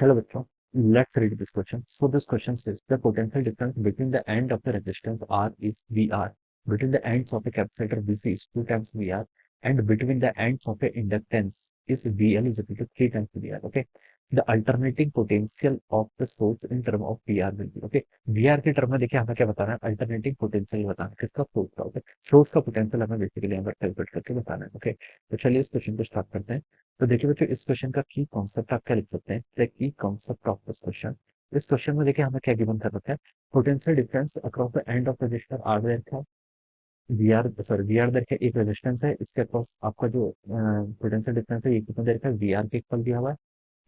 Hello, bachcho. Let's read this question. So this question says the potential difference between the end of the resistance R is VR, between the ends of a capacitor VC is 2 times VR, and between the ends of a inductance is VL is equal to 3 times VR. Okay. The alternating potential of the source in term of VR will be. Okay. VR के term में देखिए हमें क्या बताना है, alternating potential बताना है, किसका सोर्स का. ओके. सोर्स का पोटेंशियल हमें बेसिकली यहाँ पर कैलकुलेट करके बताना है. ओके. तो चलिए इस क्वेश्चन को स्टार्ट करते हैं. तो देखिए बच्चों, इस क्वेश्चन का की कॉन्सेप्ट आप क्या लिख सकते हैं, द की कॉन्सेप्ट ऑफ दिस क्वेश्चन. इस क्वेश्चन में देखिए हमें क्या गिवन कर रखा है, potential difference across the end of register R there था, V R sorry V R there का एक रेजिस्टेंस है, इसके अक्रॉस आपका जो पोटेंशियल डिफरेंस है ये कितना देर का वी आर के इक्वल दिया हुआ है.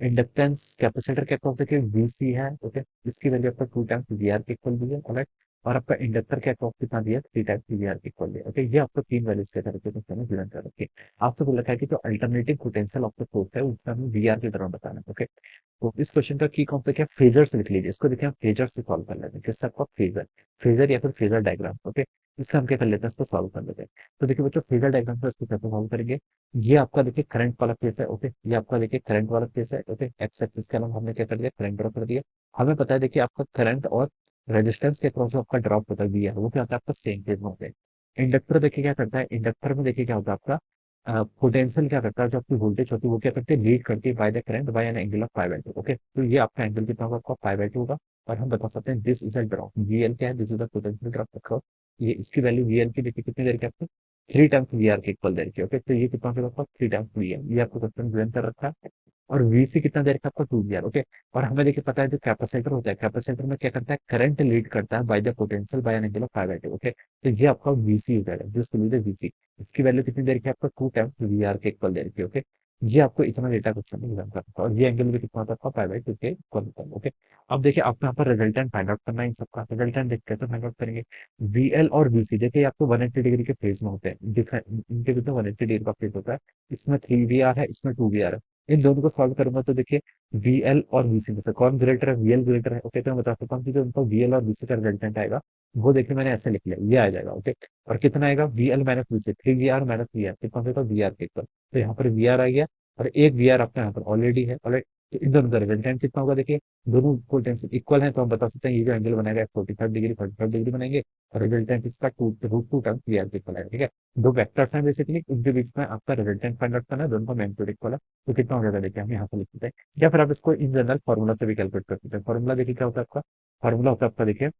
इंडक्टेंस कैपेसिटर के अक्रॉस देखिए वीसी है. ओके. इसकी वैल्यू आपका 2 टाइम्स वीआर के इक्वल दी है. ऑलराइट. और आपका इंडक्टर के अक्रॉस कितना दिया है, 3 टाइम्स वीआर के इक्वल दिया. ओके. ये आपको तीन वैल्यूज के तरह के क्वेश्चन में गिवन कर रखी है. आपसे बोला है कि जो alternative potential of the source है उसका हमें वीआर की तरह बताना है. ओके. तो इस क्वेश्चन का की कॉन्सेप्ट क्या, फेजर लिख लीजिए. इसको देखिए हम फेजर से सॉल्व कर लेते हैं. किससे आपका फेजर, फेजर या फिर फेजर डायग्राम. ओके. इससे हम क्या कर लेते हैं, इसको सॉल्व कर लेते हैं. तो देखिए बच्चों, फेजर डायग्राम से इसको कैसे सॉल्व करेंगे. ये आपका देखिए करंट वाला केस है. ओके. ये आपका देखिए करंट वाला केस है. ओके. एक्स एक्सिस के अलावा हमने क्या कर दिया, करंट ड्रॉ कर दिया. हमें पता है देखिए आपका करंट और रेजिस्टेंस के क्रॉस जो आपका ड्रॉप होता है वी है वो क्या होता है आपका सेम फेज में होता है. इंडक्टर देखिए क्या करता है, इंडक्टर में देखिए क्या होता है आपका पोटेंशियल क्या करता है, जो आपकी वोल्टेज होती है वो क्या करती है, लीड करती है by the current by an angle of pi by 2. Okay. तो ये आपका एंगल कितना होगा, आपका पाई बाय 2 होगा. और हम बता सकते हैं this is a drop, VL क्या है, this is the potential drop रखा. ये इसकी वैल्यू वीएल की देखिए कितनी देर की आपको, 3 टाइम्स वीआर के इक्वल देर की. ओके. तो ये कितना होगा आपका 3 टाइम्स वीएल, ये आपको क्वेश्चन गिवन कर रखा है. और वीसी कितना देर का आपका 2 वीआर. ओके. और हमें देखिए पता है जो कैपेसिटर होता है, कैपेसिटर में क्या करता है, करंट लीड करता है by the potential bye an angle of pi by 2. Okay. तो ये आपका वीसी हो जाएगा, this will be the VC. इसकी वैल्यू कितनी देर की है आपका, 2 टाइम्स वीआर के इक्वल देर की. ओके. ये आपको इतना डेटा क्वेश्चन में गिवन करता है. और ये एंगल भी कितना होता है आपका पाई बाय 2 के इक्वल होता है. ओके. अब देखिए आपको यहाँ पर रिजल्टेंट फाइंड आउट करना है इन सबका. रिजल्टेंट देख कैसे फाइंड आउट करेंगे, वीएल और वीसी देखिए आपको 180 डिग्री के फेज में होते हैं. इनके बीच में 180 डिग्री का फेज होता है. इसमें 3 वीआर है, इसमें 2 वीआर है. इन दोनों को सॉल्व करूंगा तो देखिए वीएल और वीसी में से कौन ग्रेटर है, वीएल ग्रेटर है. ओके. तो मैं बता सकता हूँ कि जो उनका वीएल और वीसी का रिजल्टेंट आएगा वो देखिए मैंने ऐसे लिख लिया, ये आ जाएगा. ओके. और कितना आएगा, VL minus VC, 3 VR minus VR कितना होगा, वीआर के इक्वल. तो यहाँ पर वीआर आ गया और एक वीआर आपका यहाँ पर ऑलरेडी है. ऑलरेडी. तो इन दोनों का रिजल्टेंट कितना होगा देखिए, दोनों पोटेंशियल इक्वल है तो हम बता सकते हैं ये जो एंगल बनाएगा 45 डिग्री 45 डिग्री बनाएंगे. और रिजल्टेंट इसका रूट 2 टाइम्स वीआर के इक्वल है. ठीक है. दो वेक्टर्स हैं बेसिकली, उनके बीच में आपका रिजल्टेंट फाइंड आउट करना है, दोनों का मैग्नीट्यूड इक्वल है. तो कितना हो जाएगा देखिए हम यहाँ पे लिख सकते हैं. या फिर आप इसको इन जनरल फॉर्मूला से भी कैलकुलेट कर सकते हैं. फॉर्मूला देखिए क्या होता है आपका, फॉर्मूला होता है आपका देखिए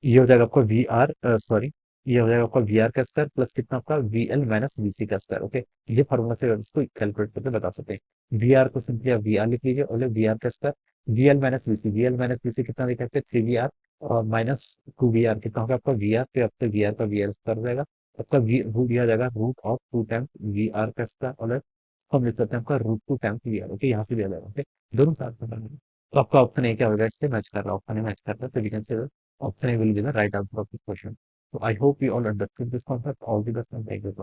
ये हो जाएगा आपका वी आर सॉरी, ये हो जाएगा आपका वी आर का स्क्वायर प्लस कितना आपका वी एल माइनस वी सी का स्क्वायर. ओके. ये फॉर्मूला से आप इसको कैलकुलेट करके बता सकते हैं. वी आर को सिंपली आप वी आर लिख लीजिए और वी आर का square V L minus V C, V L minus V C कितना लिख सकते हैं, 3 वी आर और माइनस 2 वी आर कितना होगा आपका वी आर, फिर आपका वी आर का वी आर स्क्वायर हो जाएगा. आपका वी रूट दिया जाएगा root of 2 times we R का स्क्वायर और हम लिख सकते हैं आपका root 2 times we are. Okay. यहाँ से दिया जाएगा. ओके. दोनों साथ में. तो आपका ऑप्शन ए क्या होगा, इससे मैच कर रहा है, ऑप्शन ए मैच कर रहा है. तो we can say option A will be the right answer of this question. So I hope you all understood this concept. All the best and thank you.